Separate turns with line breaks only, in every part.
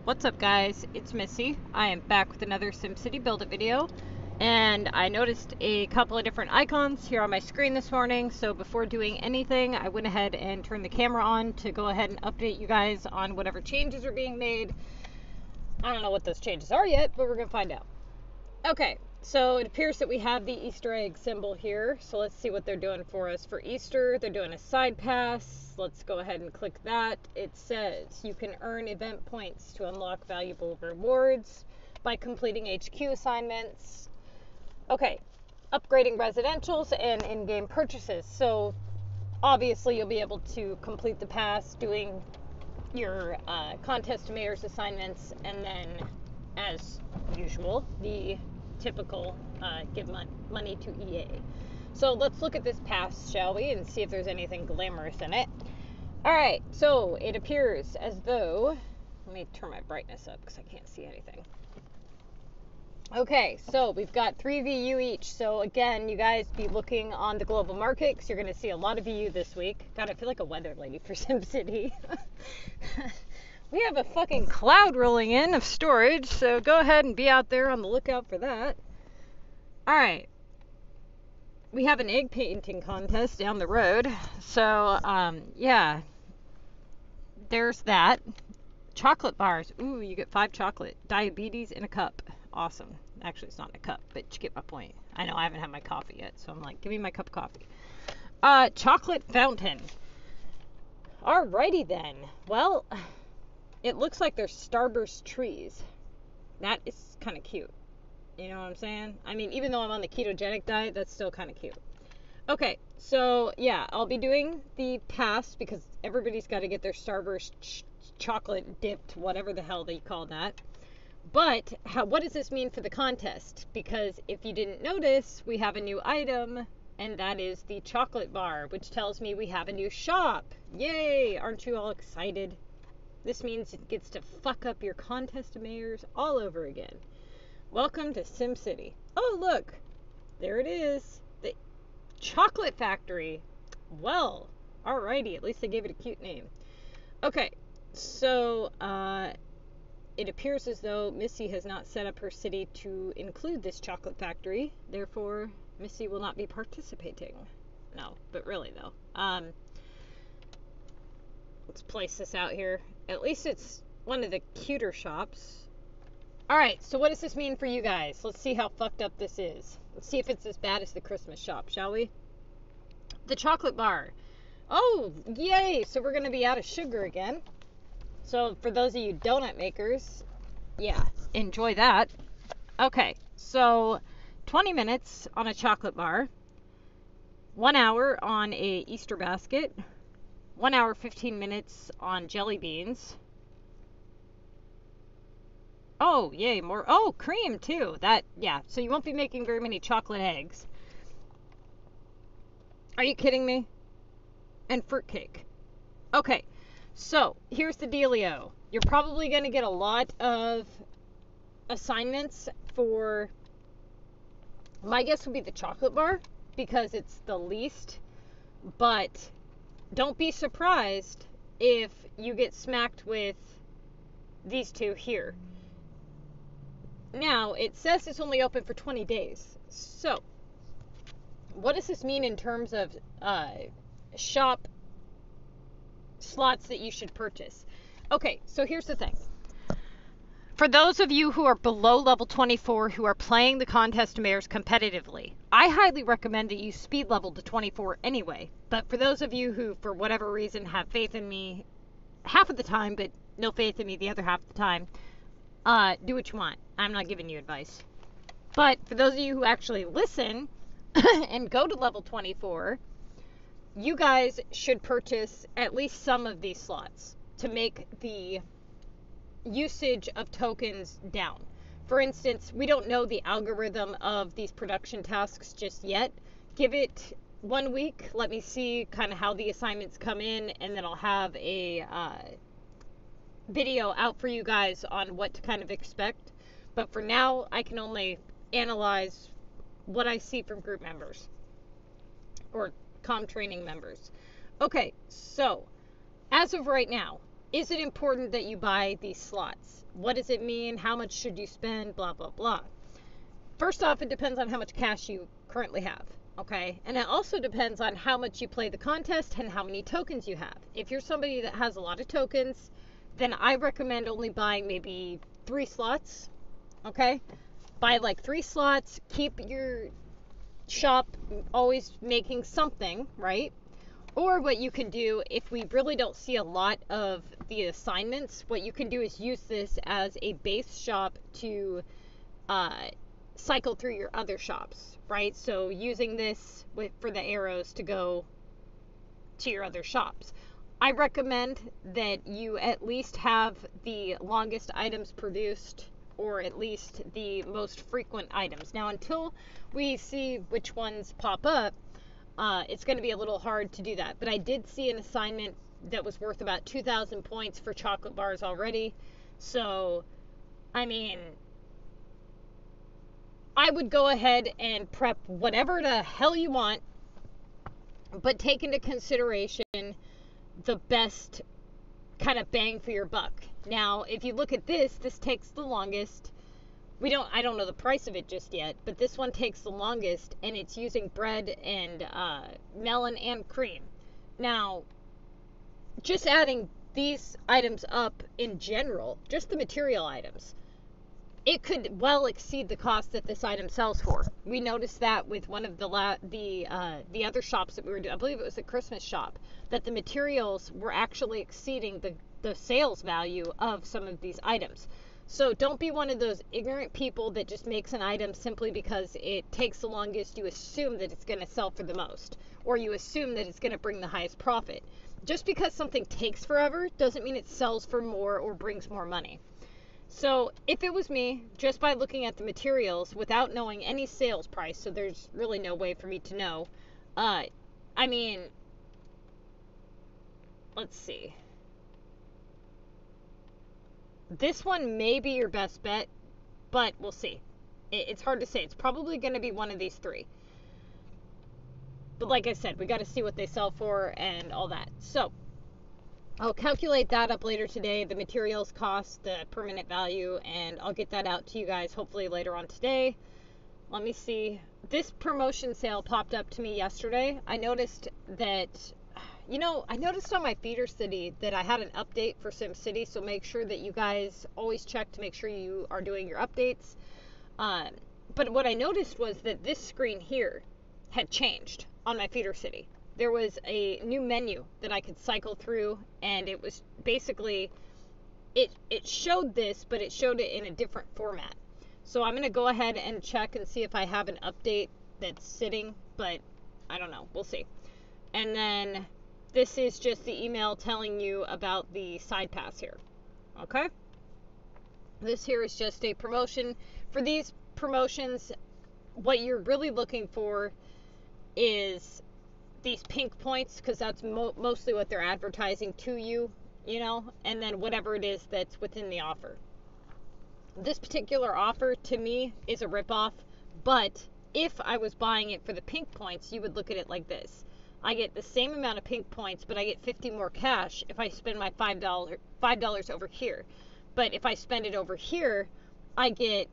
What's up guys, it's Missy. I am back with another SimCity Buildit video, and I noticed a couple of different icons here on my screen this morning, so before doing anything I went ahead and turned the camera on to go ahead and update you guys on whatever changes are being made. I don't know what those changes are yet, but we're gonna find out. Okay, so it appears that we have the Easter egg symbol here, so let's see what they're doing for us for Easter. They're doing a side pass. Let's go ahead and click that. It says you can earn event points to unlock valuable rewards by completing HQ assignments. Okay, upgrading residentials and in-game purchases. So obviously you'll be able to complete the pass doing your contest to mayor's assignments, and then as usual the typical give money to EA. So let's look at this pass, shall we, and see if there's anything glamorous in it. Alright, so it appears as though, let me turn my brightness up because I can't see anything. Okay, so we've got 3 VU each. So again, you guys be looking on the global market because you're going to see a lot of VU this week. God, I feel like a weather lady for SimCity. We have a fucking cloud rolling in of storage, so go ahead and be out there on the lookout for that. Alright. We have an egg painting contest down the road, so, yeah. There's that. Chocolate bars. Ooh, you get 5 chocolate. Diabetes in a cup. Awesome. Actually, it's not in a cup, but you get my point. I know I haven't had my coffee yet, so I'm like, give me my cup of coffee. Chocolate fountain. Alrighty then. Well, it looks like there's starburst trees. That is kind of cute. You know what I'm saying? I mean, even though I'm on the ketogenic diet, that's still kind of cute. Okay, so yeah, I'll be doing the pass because everybody's got to get their starburst chocolate dipped, whatever the hell they call that. But what does this mean for the contest? Because if you didn't notice, we have a new item, and that is the chocolate bar, which tells me we have a new shop. Yay! Aren't you all excited? This means it gets to fuck up your contest of mayors all over again. Welcome to SimCity. Oh, look. There it is. The chocolate factory. Well, alrighty. At least they gave it a cute name. Okay. So, it appears as though Missy has not set up her city to include this chocolate factory. Therefore, Missy will not be participating. No, but really, though. Let's place this out here. At least it's one of the cuter shops. Alright, so what does this mean for you guys? Let's see how fucked up this is. Let's see if it's as bad as the Christmas shop, shall we? The chocolate bar. Oh, yay! So we're going to be out of sugar again. So for those of you donut makers, yeah, enjoy that. Okay, so 20 minutes on a chocolate bar. 1 hour on a Easter basket. 1 hour, 15 minutes on jelly beans. Oh, yay, more. Oh, cream, too. That, yeah. So you won't be making very many chocolate eggs. Are you kidding me? And fruitcake. Okay, so here's the dealio. You're probably going to get a lot of assignments for, my guess would be the chocolate bar, because it's the least. But don't be surprised if you get smacked with these two here. Now, it says it's only open for 20 days. So, what does this mean in terms of shop slots that you should purchase? Okay, so here's the thing. For those of you who are below level 24 who are playing the contest to mayors competitively, I highly recommend that you speed level to 24 anyway. But for those of you who, for whatever reason, have faith in me half of the time, but no faith in me the other half of the time, do what you want. I'm not giving you advice. But for those of you who actually listen and go to level 24, you guys should purchase at least some of these slots to make the usage of tokens down. For instance, we don't know the algorithm of these production tasks just yet. Give it 1 week. Let me see kind of how the assignments come in, and then I'll have a video out for you guys on what to kind of expect. But for now, I can only analyze what I see from group members or comm training members. Okay, so as of right now, is it important that you buy these slots? What does it mean? How much should you spend? Blah, blah, blah. First off, it depends on how much cash you currently have, okay? And it also depends on how much you play the contest and how many tokens you have. If you're somebody that has a lot of tokens, then I recommend only buying maybe 3 slots, okay? Buy like 3 slots, keep your shop always making something, right? Or what you can do, if we really don't see a lot of the assignments, what you can do is use this as a base shop to cycle through your other shops, right? So using this for the arrows to go to your other shops. I recommend that you at least have the longest items produced, or at least the most frequent items. Now, until we see which ones pop up, it's going to be a little hard to do that. But I did see an assignment that was worth about 2,000 points for chocolate bars already. So, I mean, I would go ahead and prep whatever the hell you want, but take into consideration the best kind of bang for your buck. Now, if you look at this takes the longest. I don't know the price of it just yet, but this one takes the longest, and it's using bread and melon and cream. Now, just adding these items up in general, just the material items, it could well exceed the cost that this item sells for. We noticed that with one of the other shops that we were doing. I believe it was a Christmas shop, that the materials were actually exceeding the sales value of some of these items. So don't be one of those ignorant people that just makes an item simply because it takes the longest. You assume that it's going to sell for the most, or you assume that it's going to bring the highest profit. Just because something takes forever doesn't mean it sells for more or brings more money. So if it was me, just by looking at the materials without knowing any sales price, so there's really no way for me to know, I mean, let's see. This one may be your best bet, but we'll see. It's hard to say. It's probably going to be one of these 3. But like I said, we got to see what they sell for and all that. So I'll calculate that up later today, the materials cost, the permanent value, and I'll get that out to you guys hopefully later on today. Let me see. This promotion sale popped up to me yesterday. I noticed that, I noticed on my feeder city that I had an update for SimCity, so make sure that you guys always check to make sure you are doing your updates. But what I noticed was that this screen here had changed on my feeder city. There was a new menu that I could cycle through, and it was basically, it showed this, but it showed it in a different format. So I'm going to go ahead and check and see if I have an update that's sitting, but I don't know. We'll see. And then this is just the email telling you about the side pass here. Okay? This here is just a promotion. For these promotions, what you're really looking for is these pink points, because that's mostly what they're advertising to you, and then whatever it is that's within the offer. This particular offer to me is a ripoff, but if I was buying it for the pink points, you would look at it like this. I get the same amount of pink points, but I get 50 more cash if I spend my $5 over here. But if I spend it over here, I get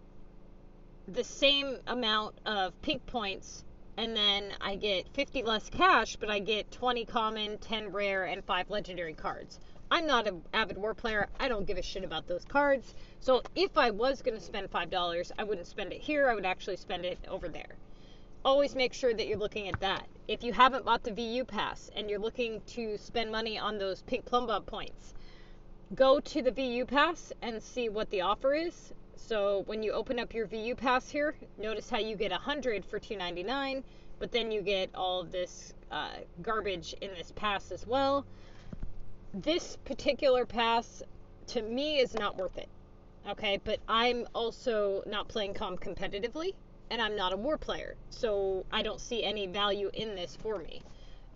the same amount of pink points, and then I get 50 less cash, but I get 20 common, 10 rare, and 5 legendary cards. I'm not an avid war player. I don't give a shit about those cards. So if I was going to spend $5, I wouldn't spend it here. I would actually spend it over there. Always make sure that you're looking at that. If you haven't bought the VU Pass and you're looking to spend money on those pink plum bob points, go to the VU Pass and see what the offer is. So when you open up your VU Pass here, notice how you get 100 for $2.99, but then you get all of this garbage in this pass as well. This particular pass, to me, is not worth it. Okay, but I'm also not playing competitively, and I'm not a war player, so I don't see any value in this for me.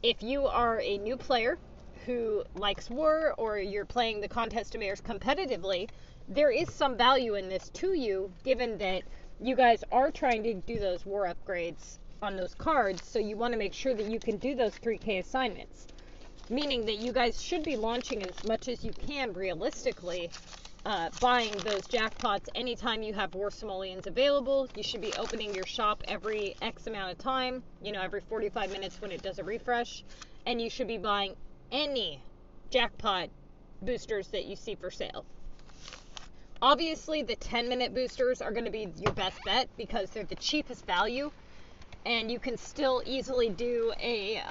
If you are a new player who likes war, or you're playing the Contest of Mayors competitively, there is some value in this to you, given that you guys are trying to do those war upgrades on those cards, so you want to make sure that you can do those 3K assignments. meaning that you guys should be launching as much as you can realistically, buying those jackpots anytime you have War Simoleons available. You should be opening your shop every X amount of time, you know, every 45 minutes when it does a refresh, and you should be buying any jackpot boosters that you see for sale. Obviously, the 10-minute boosters are going to be your best bet because they're the cheapest value, and you can still easily do a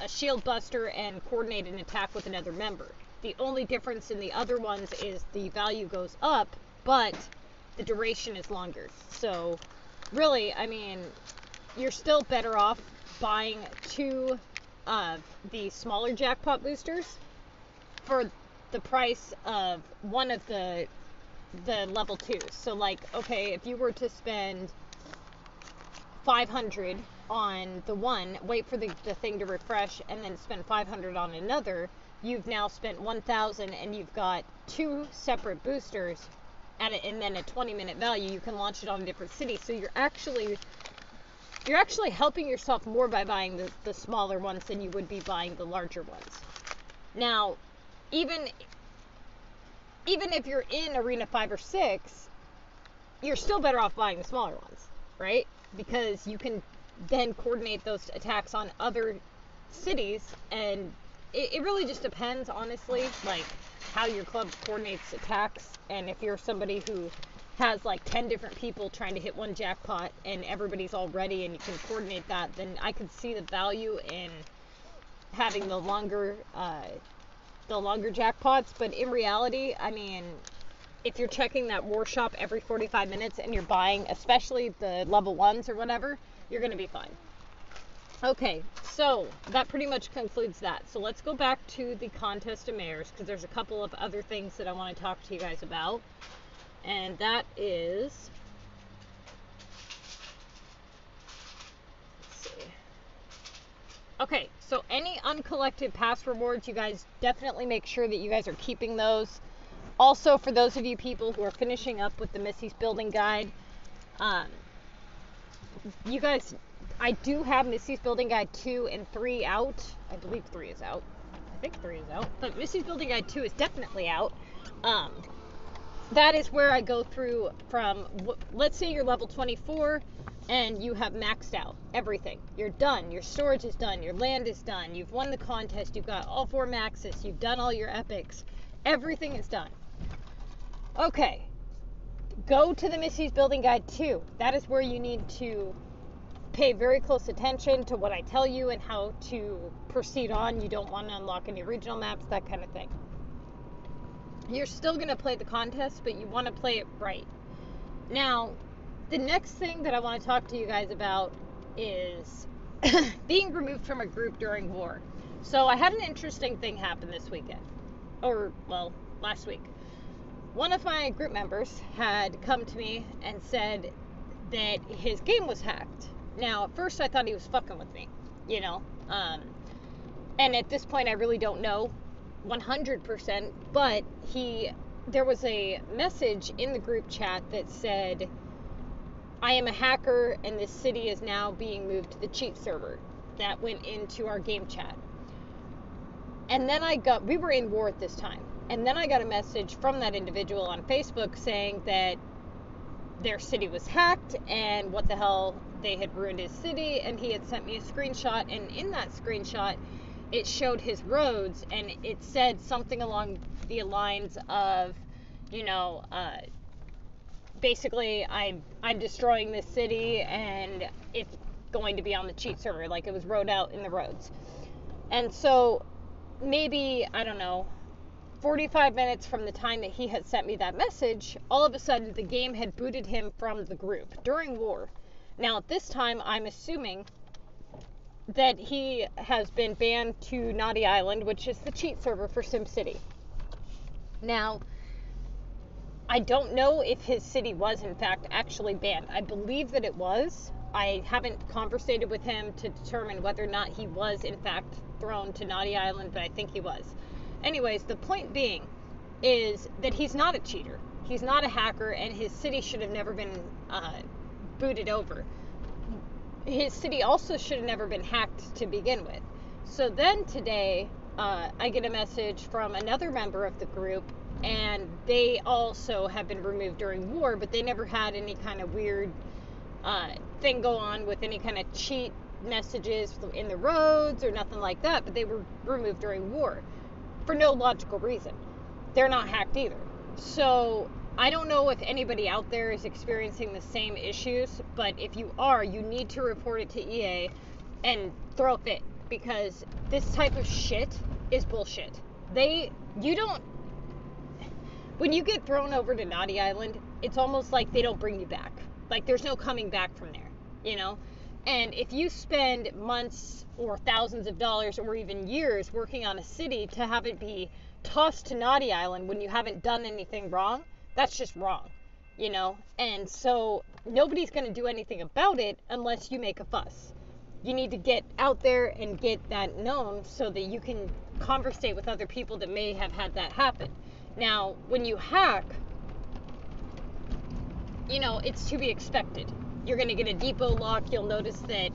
shield buster and coordinate an attack with another member. The only difference in the other ones is the value goes up, but the duration is longer. So, really, I mean, you're still better off buying 2 of the smaller jackpot boosters for the price of one of the level 2s. So, like, okay, if you were to spend 500 on the one, wait for the thing to refresh, and then spend 500 on another, you've now spent 1,000, and you've got 2 separate boosters and then a 20-minute value. You can launch it on a different city. So you're actually helping yourself more by buying the smaller ones than you would be buying the larger ones. Now, even if you're in Arena 5 or 6, you're still better off buying the smaller ones, right? Because you can then coordinate those attacks on other cities, and it really just depends, honestly, like, how your club coordinates attacks. And if you're somebody who has like 10 different people trying to hit one jackpot and everybody's all ready and you can coordinate that, then I could see the value in having the longer jackpots. But in reality, I mean, if you're checking that war shop every 45 minutes and you're buying, especially the level 1s or whatever, you're going to be fine. Okay, so that pretty much concludes that. So let's go back to the contest of mayors, because there's a couple of other things that I want to talk to you guys about. And that is, let's see. Okay, so any uncollected pass rewards, you guys definitely make sure that you guys are keeping those. Also, for those of you people who are finishing up with the Missy's Building Guide, you guys, I do have Missy's Building Guide 2 and 3 out. I believe 3 is out. I think 3 is out. But Missy's Building Guide 2 is definitely out. That is where I go through from, let's say you're level 24 and you have maxed out everything. You're done. Your storage is done. Your land is done. You've won the contest. You've got all 4 maxes. You've done all your epics. Everything is done. Okay. Go to the Missy's Building Guide 2. That is where you need to pay very close attention to what I tell you and how to proceed on. You don't want to unlock any regional maps, that kind of thing. You're still going to play the contest, but you want to play it right. Now, the next thing that I want to talk to you guys about is being removed from a group during war. So I had an interesting thing happen this weekend. Or, well, last week. One of my group members had come to me and said that his game was hacked. Now, at first I thought he was fucking with me, you know. And at this point I really don't know 100%, but there was a message in the group chat that said, I am a hacker and this city is now being moved to the cheat server. That went into our game chat. And then we were in war at this time. And then I got a message from that individual on Facebook saying that their city was hacked and what the hell, they had ruined his city, and he had sent me a screenshot, and in that screenshot it showed his roads, and it said something along the lines of, you know, basically I'm destroying this city and it's going to be on the cheat server, like it was wrote out in the roads. And so maybe, I don't know, 45 minutes from the time that he had sent me that message, all of a sudden the game had booted him from the group during war. Now at this time I'm assuming that he has been banned to Naughty Island, which is the cheat server for SimCity. Now, I don't know if his city was in fact actually banned. I believe that it was. I haven't conversated with him to determine whether or not he was in fact thrown to Naughty Island, but I think he was. Anyways, the point being is that he's not a cheater. He's not a hacker, and his city should have never been booted over. His city also should have never been hacked to begin with. So then today, I get a message from another member of the group, and they also have been removed during war, but they never had any kind of weird thing go on with any kind of cheat messages in the roads or nothing like that, but they were removed during war for no logical reason. They're not hacked either. So I don't know if anybody out there is experiencing the same issues, but if you are, you need to report it to EA and throw a fit, because this type of shit is bullshit. When you get thrown over to Naughty Island, it's almost like they don't bring you back. Like, there's no coming back from there, you know? And if you spend months or thousands of dollars or even years working on a city to have it be tossed to Naughty Island when you haven't done anything wrong, that's just wrong, you know? And so nobody's going to do anything about it unless you make a fuss. You need to get out there and get that known so that you can conversate with other people that may have had that happen. Now, when you hack, you know, it's to be expected. You're going to get a depot lock. You'll notice that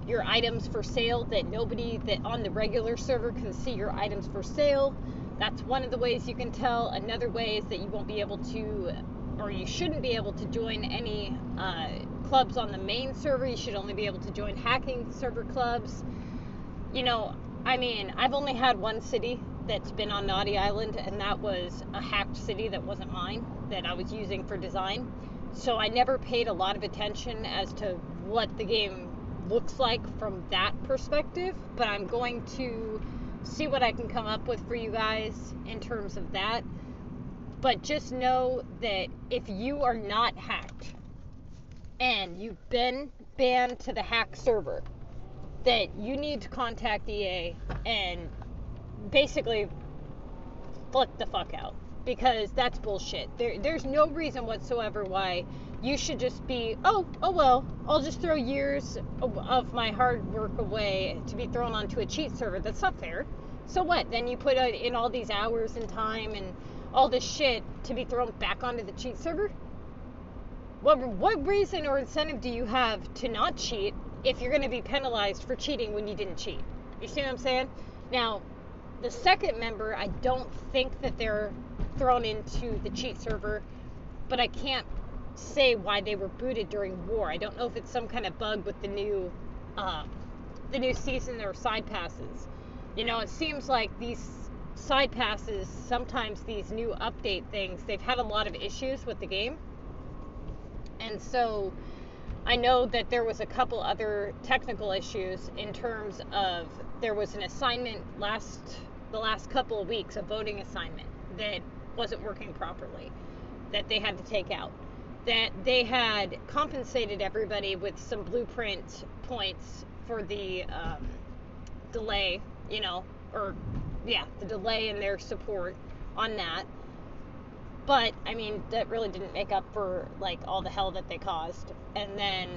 your items for sale, that nobody that on the regular server can see your items for sale. That's one of the ways you can tell. Another way is that you won't be able to, or you shouldn't be able to join any clubs on the main server. You should only be able to join hacking server clubs. You know, I mean, I've only had one city that's been on Naughty Island, and that was a hacked city that wasn't mine, that I was using for design. So I never paid a lot of attention as to what the game looks like from that perspective, but I'm going to see what I can come up with for you guys in terms of that. But just know that if you are not hacked and you've been banned to the hack server, that you need to contact EA and basically flip the fuck out, because that's bullshit. There's no reason whatsoever why you should just be, oh well, I'll just throw years of my hard work away to be thrown onto a cheat server. That's not fair. So what? Then you put in all these hours and time and all this shit to be thrown back onto the cheat server? What reason or incentive do you have to not cheat if you're going to be penalized for cheating when you didn't cheat? You see what I'm saying? Now, the second member, I don't think that they're thrown into the cheat server, but I can't say why they were booted during war. I don't know if it's some kind of bug with the new season or side passes. You know, it seems like these side passes, sometimes these new update things, they've had a lot of issues with the game. And so I know that there was a couple other technical issues in terms of, there was an assignment the last couple of weeks, a voting assignment that wasn't working properly, that they had to take out, that they had compensated everybody with some blueprint points for the delay, you know, the delay in their support on that. But, I mean, that really didn't make up for, like, all the hell that they caused. And then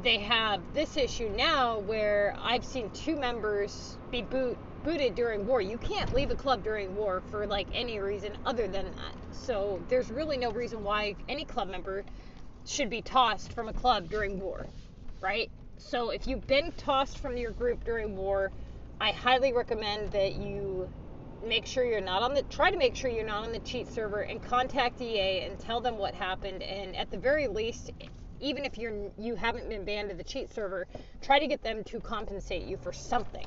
they have this issue now where I've seen 2 members be booted during war. You can't leave a club during war for, like, any reason other than that. So there's really no reason why any club member should be tossed from a club during war, right? So if you've been tossed from your group during war, I highly recommend that you try to make sure you're not on the cheat server, and contact EA and tell them what happened. And at the very least, even if you haven't been banned to the cheat server, try to get them to compensate you for something,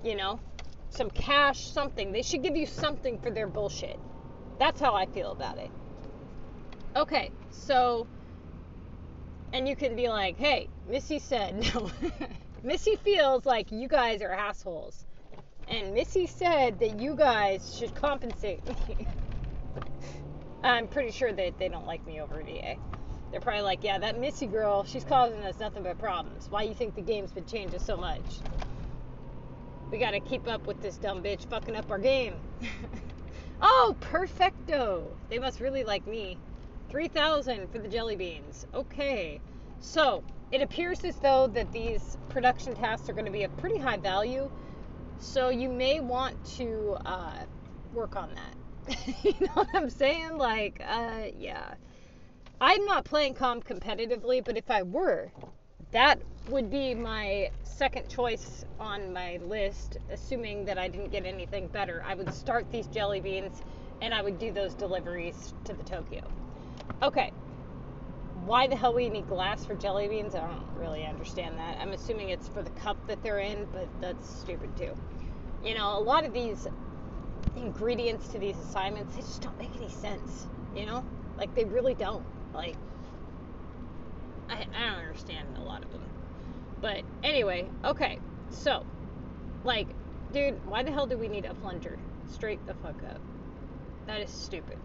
you know, some cash, something. They should give you something for their bullshit. That's how I feel about it. Okay, so, and you can be like, hey, Missy said, no, Missy feels like you guys are assholes. And Missy said that you guys should compensate me. I'm pretty sure that they don't like me over at EA. They're probably like, yeah, that Missy girl, she's causing us nothing but problems. Why do you think the game's been changing so much? We gotta keep up with this dumb bitch fucking up our game. Oh, perfecto. They must really like me. 3,000 for the jelly beans. Okay. So, it appears as though that these production tasks are going to be of pretty high value. So you may want to work on that. You know what I'm saying? Like, yeah. I'm not playing competitively, but if I were, that would be my second choice on my list, assuming that I didn't get anything better. I would start these jelly beans and I would do those deliveries to the Tokyo. Okay. Why the hell we need glass for jelly beans? I don't really understand that. I'm assuming it's for the cup that they're in, but that's stupid too. You know, a lot of these ingredients to these assignments, they just don't make any sense, you know? Like, they really don't. Like, I don't understand a lot of them. But anyway, okay. So, like, dude, why the hell do we need a plunger? Straight the fuck up. That is stupid.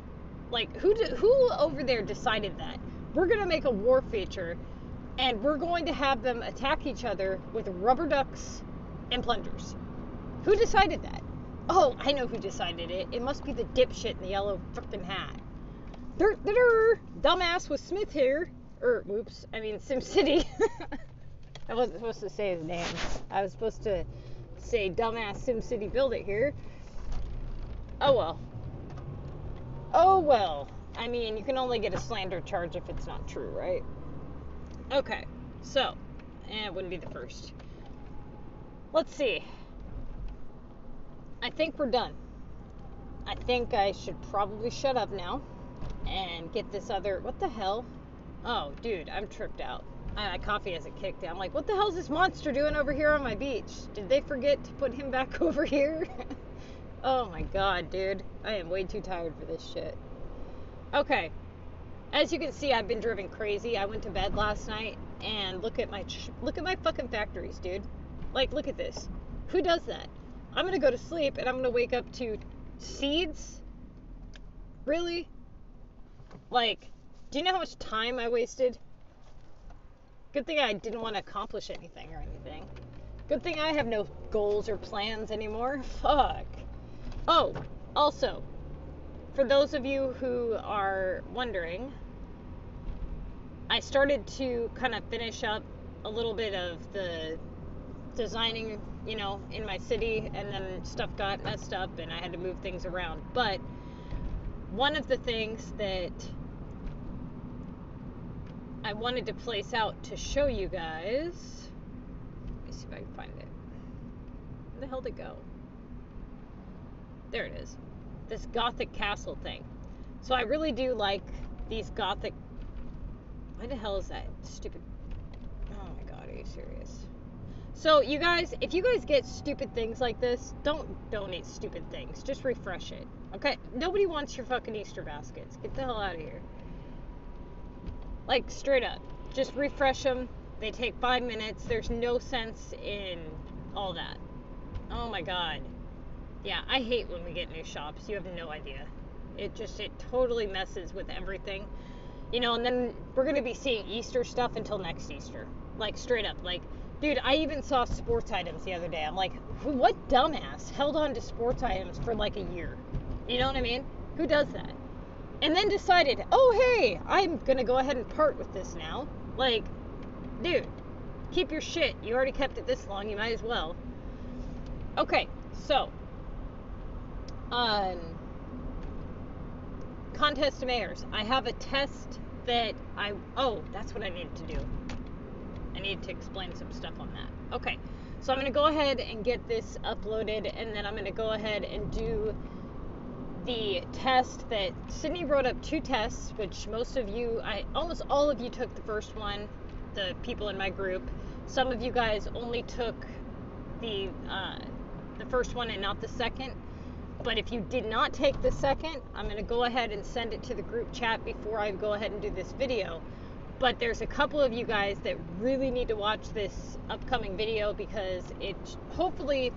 Like, who over there decided that? We're going to make a war feature, and we're going to have them attack each other with rubber ducks and plungers. Who decided that? Oh, I know who decided it. It must be the dipshit in the yellow frickin' hat. Dumbass with Smith here. Whoops, I mean SimCity. I wasn't supposed to say his name. I was supposed to say dumbass SimCity Buildit here. Oh well. Oh well. I mean, you can only get a slander charge if it's not true, right? Okay, so, it wouldn't be the first. Let's see. I think we're done. I think I should probably shut up now and get this other... What the hell? Oh, dude, I'm tripped out. My coffee hasn't kicked in. I'm like, what the hell's this monster doing over here on my beach? Did they forget to put him back over here? Oh my god, dude. I am way too tired for this shit. Okay. As you can see, I've been driven crazy. I went to bed last night and look at my fucking factories, dude. Like, look at this. Who does that? I'm gonna go to sleep and I'm gonna wake up to seeds? Really? Like, do you know how much time I wasted? Good thing I didn't want to accomplish anything or anything. Good thing I have no goals or plans anymore. Fuck. Oh, also, for those of you who are wondering, I started to kind of finish up a little bit of the designing, you know, in my city, and then stuff got messed up and I had to move things around. But one of the things that I wanted to place out to show you guys, let me see if I can find it. Where the hell did it go? There it is. This Gothic castle thing. So I really do like these Gothic... Why the hell is that stupid... Oh my god, are you serious? So you guys, if you guys get stupid things like this, don't donate stupid things. Just refresh it. Okay? Nobody wants your fucking Easter baskets. Get the hell out of here. Like, straight up. Just refresh them. They take 5 minutes. There's no sense in all that. Oh my god. Yeah, I hate when we get new shops. You have no idea. It totally messes with everything. You know, and then we're going to be seeing Easter stuff until next Easter. Like, straight up. Like, dude, I even saw sports items the other day. I'm like, what dumbass held on to sports items for like a year? You know what I mean? Who does that? And then decided, oh, hey, I'm going to go ahead and part with this now. Like, dude, keep your shit. You already kept it this long. You might as well. Okay, so... contest to mayors. I have a test that oh, that's what I needed to do. I need to explain some stuff on that. Okay, so I'm going to go ahead and get this uploaded, and then I'm going to go ahead and do the test that Sydney wrote up 2 tests, which almost all of you took the first one, the people in my group. Some of you guys only took the first one and not the second. But if you did not take the second, I'm going to go ahead and send it to the group chat before I go ahead and do this video. But there's a couple of you guys that really need to watch this upcoming video because hopefully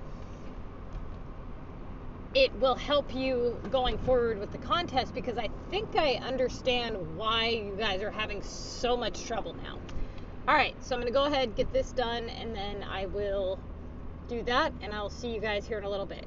it will help you going forward with the contest, because I think I understand why you guys are having so much trouble now. Alright, so I'm going to go ahead and get this done, and then I will do that, and I'll see you guys here in a little bit.